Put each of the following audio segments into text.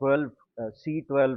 12 C12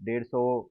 150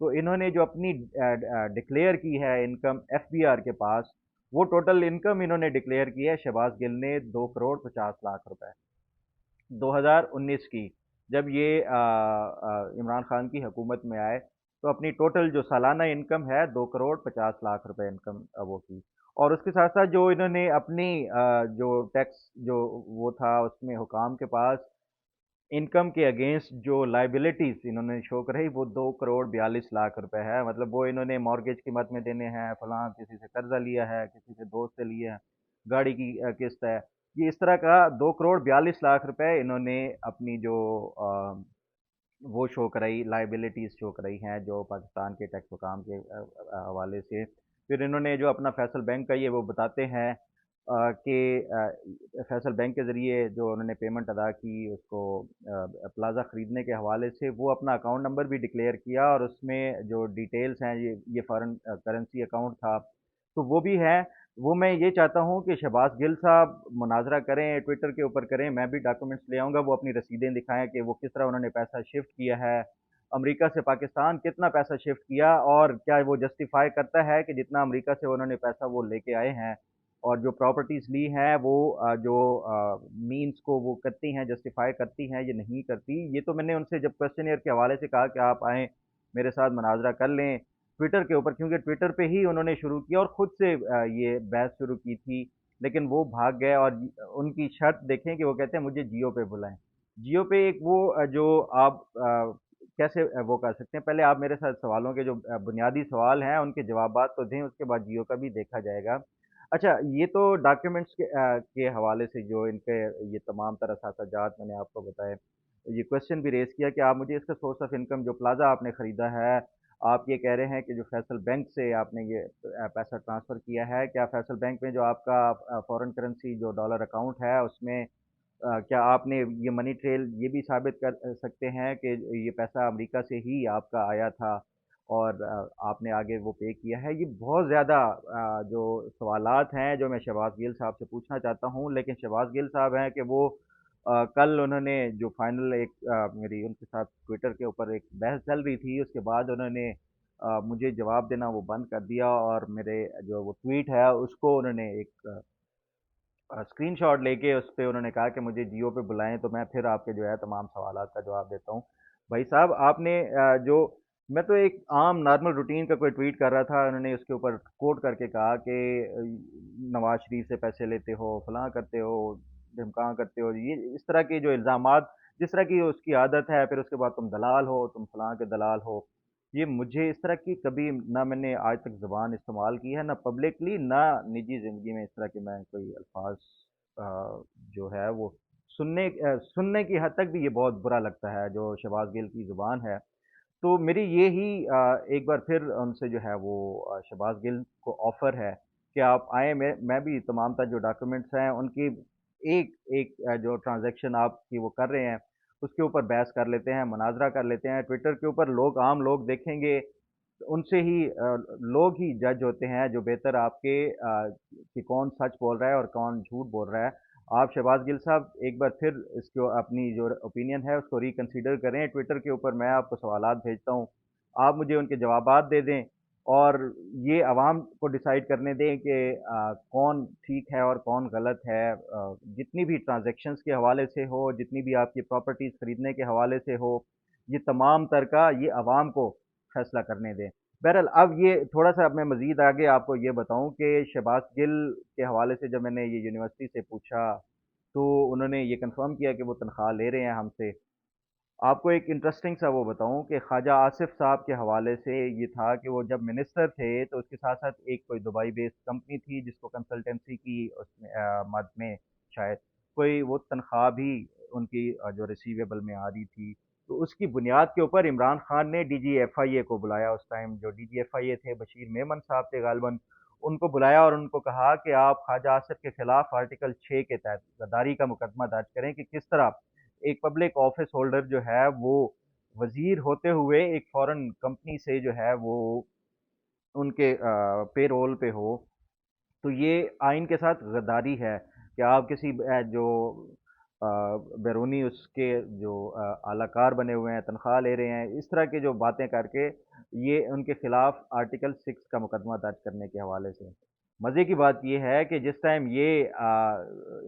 تو انہوں نے جو اپنی ڈکلیئر کی ہے انکم ایف بی آر کے پاس، وہ ٹوٹل انکم انہوں نے ڈکلیئر کی ہے شہباز گل نے 2 کروڑ 50 لاکھ روپے 2019 کی، جب یہ عمران خان کی حکومت میں آئے تو اپنی ٹوٹل جو سالانہ انکم ہے 2 کروڑ 50 لاکھ روپے انکم وہ کی۔ اور اس کے ساتھ ساتھ جو انہوں نے اپنی جو ٹیکس جو وہ تھا اس میں حکام کے پاس انکم کے اگینسٹ جو لائبلٹیز انہوں نے شو کرائی وہ 2 کروڑ 42 لاکھ روپے ہے، مطلب وہ انہوں نے مارگیج کی مد میں دینے ہیں، فلاں کسی سے قرضہ لیا ہے، کسی سے دوست سے لیا ہے، گاڑی کی قسط ہے، یہ اس طرح کا 2 کروڑ 42 لاکھ روپے انہوں نے اپنی جو وہ شو کرائی لائبلٹیز شو کرائی ہیں جو پاکستان کے ٹیکس حکام کے حوالے سے۔ پھر انہوں نے جو اپنا فیصل بینک کا یہ وہ بتاتے ہیں کہ فیصل بینک کے ذریعے جو انہوں نے پیمنٹ ادا کی اس کو پلازا خریدنے کے حوالے سے، وہ اپنا اکاؤنٹ نمبر بھی ڈکلیئر کیا اور اس میں جو ڈیٹیلز ہیں یہ فارن کرنسی اکاؤنٹ تھا تو وہ بھی ہے۔ وہ میں یہ چاہتا ہوں کہ شہباز گل صاحب مناظرہ کریں، ٹویٹر کے اوپر کریں، میں بھی ڈاکومنٹس لے آؤں گا، وہ اپنی رسیدیں دکھائیں کہ وہ کس طرح انہوں نے پیسہ شفٹ کیا ہے، امریکہ سے پاکستان کتنا پیسہ شفٹ کیا، اور کیا وہ جسٹیفائی کرتا ہے کہ جتنا امریکہ سے انہوں نے پیسہ وہ لے کے آئے ہیں اور جو پراپرٹیز لی ہیں وہ جو مینز کو وہ کرتی ہیں جسٹیفائی کرتی ہیں یا نہیں کرتی۔ یہ تو میں نے ان سے جب کوشچنئر کے حوالے سے کہا کہ آپ آئیں میرے ساتھ مناظرہ کر لیں ٹویٹر کے اوپر، کیونکہ ٹویٹر پہ ہی انہوں نے شروع کیا اور خود سے یہ بحث شروع کی تھی، لیکن وہ بھاگ گئے اور ان کی شرط دیکھیں کہ وہ کہتے ہیں مجھے جیو پہ بلائیں۔ جیو پہ ایک وہ جو آپ کیسے وہ کر سکتے ہیں، پہلے آپ میرے ساتھ سوالوں کے جو بنیادی سوال ہیں ان کے جوابات تو دیں، اس کے بعد جیو کا بھی دیکھا جائے گا۔ اچھا یہ تو ڈاکیومنٹس کے حوالے سے جو ان کے یہ تمام طرح جات میں نے آپ کو بتائے، یہ کوشچن بھی ریز کیا کہ آپ مجھے اس کا سورس آف انکم جو پلازا آپ نے خریدا ہے، آپ یہ کہہ رہے ہیں کہ جو فیصل بینک سے آپ نے یہ پیسہ ٹرانسفر کیا ہے، کیا فیصل بینک میں جو آپ کا فورن کرنسی جو ڈالر اکاؤنٹ ہے اس میں کیا آپ نے یہ منی ٹریل یہ بھی ثابت کر سکتے ہیں کہ یہ پیسہ امریکہ سے ہی آپ کا آیا تھا اور آپ نے آگے وہ پے کیا ہے؟ یہ بہت زیادہ جو سوالات ہیں جو میں شہباز گل صاحب سے پوچھنا چاہتا ہوں، لیکن شہباز گل صاحب ہیں کہ وہ کل انہوں نے جو فائنل ایک میری ان کے ساتھ ٹویٹر کے اوپر ایک بحث چل رہی تھی، اس کے بعد انہوں نے مجھے جواب دینا وہ بند کر دیا اور میرے جو وہ ٹویٹ ہے اس کو انہوں نے ایک اسکرین شاٹ لے کے اس پہ انہوں نے کہا کہ مجھے جیو پہ بلائیں تو میں پھر آپ کے جو ہے تمام سوالات کا جواب دیتا ہوں۔ بھائی صاحب آپ نے جو میں تو ایک عام نارمل روٹین کا کوئی ٹویٹ کر رہا تھا، انہوں نے اس کے اوپر کوٹ کر کے کہا کہ نواز شریف سے پیسے لیتے ہو، فلاں کرتے ہو، ڈھمکاں کرتے ہو، یہ اس طرح کے جو الزامات جس طرح کی اس کی عادت ہے، پھر اس کے بعد تم دلال ہو، تم فلاں کے دلال ہو، یہ مجھے اس طرح کی کبھی نہ میں نے آج تک زبان استعمال کی ہے، نہ پبلکلی نہ نجی زندگی میں اس طرح کے میں کوئی الفاظ جو ہے وہ سننے کی حد تک بھی یہ بہت برا لگتا ہے جو شہباز گل کی زبان ہے۔ تو میری یہی ایک بار پھر ان سے جو ہے وہ شہباز گل کو آفر ہے کہ آپ آئیں، میں بھی تمام تر جو ڈاکیومنٹس ہیں ان کی ایک ایک جو ٹرانزیکشن آپ کی وہ کر رہے ہیں اس کے اوپر بحث کر لیتے ہیں، مناظرہ کر لیتے ہیں ٹویٹر کے اوپر، لوگ عام لوگ دیکھیں گے، ان سے ہی لوگ ہی جج ہوتے ہیں جو بہتر آپ کے کہ کون سچ بول رہا ہے اور کون جھوٹ بول رہا ہے۔ آپ شہباز گل صاحب ایک بار پھر اس کو اپنی جو اوپینین ہے اس کو ریکنسیڈر کریں، ٹویٹر کے اوپر میں آپ کو سوالات بھیجتا ہوں، آپ مجھے ان کے جوابات دے دیں اور یہ عوام کو ڈیسائیڈ کرنے دیں کہ کون ٹھیک ہے اور کون غلط ہے، جتنی بھی ٹرانزیکشنز کے حوالے سے ہو، جتنی بھی آپ کی پراپرٹیز خریدنے کے حوالے سے ہو، یہ تمام تر کا یہ عوام کو فیصلہ کرنے دیں۔ بہرحال اب یہ تھوڑا سا اب میں مزید آگے آپ کو یہ بتاؤں کہ شہباز گل کے حوالے سے جب میں نے یہ یونیورسٹی سے پوچھا تو انہوں نے یہ کنفرم کیا کہ وہ تنخواہ لے رہے ہیں ہم سے۔ آپ کو ایک انٹرسٹنگ سا وہ بتاؤں کہ خواجہ آصف صاحب کے حوالے سے یہ تھا کہ وہ جب منسٹر تھے تو اس کے ساتھ ساتھ ایک کوئی دبئی بیسڈ کمپنی تھی جس کو کنسلٹنسی کی اس میں مد میں شاید کوئی وہ تنخواہ بھی ان کی جو ریسیویبل میں آ رہی تھی، تو اس کی بنیاد کے اوپر عمران خان نے ڈی جی ایف آئی اے کو بلایا، اس ٹائم جو ڈی جی ایف آئی اے تھے بشیر میمن صاحب تھے غالباً، ان کو بلایا اور ان کو کہا کہ آپ خواجہ آصف کے خلاف آرٹیکل 6 کے تحت غداری کا مقدمہ درج کریں کہ کس طرح ایک پبلک آفس ہولڈر جو ہے وہ وزیر ہوتے ہوئے ایک فورن کمپنی سے جو ہے وہ ان کے پے رول پہ ہو، تو یہ آئین کے ساتھ غداری ہے کہ آپ کسی جو بیرونی اس کے جو اعلی کار بنے ہوئے ہیں، تنخواہ لے رہے ہیں، اس طرح کی جو باتیں کر کے یہ ان کے خلاف آرٹیکل 6 کا مقدمہ درج کرنے کے حوالے سے۔ مزے کی بات یہ ہے کہ جس ٹائم یہ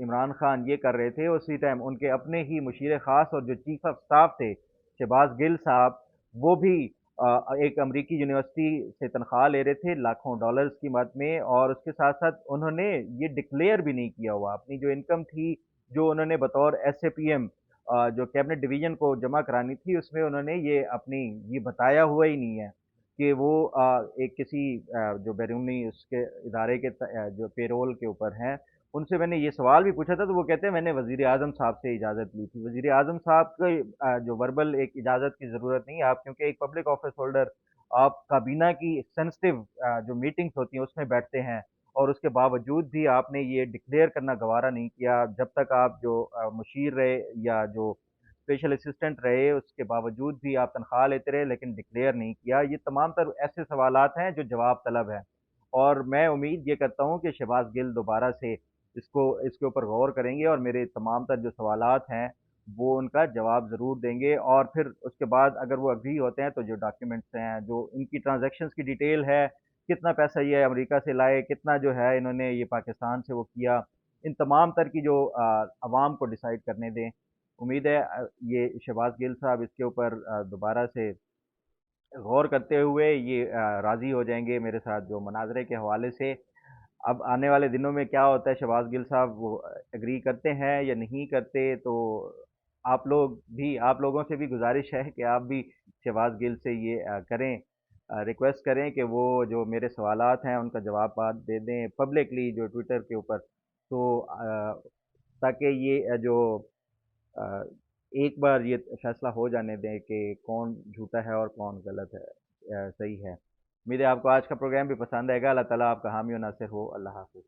عمران خان یہ کر رہے تھے، اسی ٹائم ان کے اپنے ہی مشیر خاص اور جو چیف آف سٹاف تھے شہباز گل صاحب، وہ بھی ایک امریکی یونیورسٹی سے تنخواہ لے رہے تھے لاکھوں ڈالرز کی مد میں، اور اس کے ساتھ ساتھ انہوں نے یہ ڈکلیئر بھی نہیں کیا ہوا اپنی جو انکم تھی، جو انہوں نے بطور ایس اے پی ایم جو کیبنٹ ڈویژن کو جمع کرانی تھی، اس میں انہوں نے یہ اپنی یہ بتایا ہوا ہی نہیں ہے کہ وہ ایک کسی جو بیرونی اس کے ادارے کے جو پے رول کے اوپر ہیں۔ ان سے میں نے یہ سوال بھی پوچھا تھا تو وہ کہتے ہیں میں نے وزیر اعظم صاحب سے اجازت لی تھی۔ وزیر اعظم صاحب کو جو وربل ایک اجازت کی ضرورت نہیں ہے آپ، کیونکہ ایک پبلک آفس ہولڈر آپ کابینہ کی سینسٹیو جو میٹنگز ہوتی ہیں اس میں بیٹھتے ہیں، اور اس کے باوجود بھی آپ نے یہ ڈکلیئر کرنا گوارا نہیں کیا جب تک آپ جو مشیر رہے یا جو اسپیشل اسسٹنٹ رہے، اس کے باوجود بھی آپ تنخواہ لیتے رہے لیکن ڈکلیئر نہیں کیا۔ یہ تمام تر ایسے سوالات ہیں جو جواب طلب ہیں، اور میں امید یہ کرتا ہوں کہ شہباز گل دوبارہ سے اس کے اوپر غور کریں گے اور میرے تمام تر جو سوالات ہیں وہ ان کا جواب ضرور دیں گے، اور پھر اس کے بعد اگر وہ اگری ہوتے ہیں تو جو ڈاکیومنٹس ہیں، جو ان کی ٹرانزیکشنز کی ڈیٹیل ہے، کتنا پیسہ یہ امریکہ سے لائے، کتنا جو ہے انہوں نے یہ پاکستان سے وہ کیا، ان تمام تر کی جو عوام کو ڈیسائیڈ کرنے دیں۔ امید ہے یہ شہباز گل صاحب اس کے اوپر دوبارہ سے غور کرتے ہوئے یہ راضی ہو جائیں گے میرے ساتھ جو مناظرے کے حوالے سے۔ اب آنے والے دنوں میں کیا ہوتا ہے، شہباز گل صاحب وہ اگری کرتے ہیں یا نہیں کرتے، تو آپ لوگوں سے بھی گزارش ہے کہ آپ بھی شہباز گل سے یہ کریں، ریکویسٹ کریں کہ وہ جو میرے سوالات ہیں ان کا جوابات دے دیں پبلکلی جو ٹویٹر کے اوپر، تو تاکہ یہ جو آ، ایک بار یہ فیصلہ ہو جانے دیں کہ کون جھوٹا ہے اور کون غلط ہے، صحیح ہے۔ امید ہے آپ کو آج کا پروگرام بھی پسند آئے گا۔ اللہ تعالیٰ آپ کا حامی و ناصر ہو۔ اللہ حافظ۔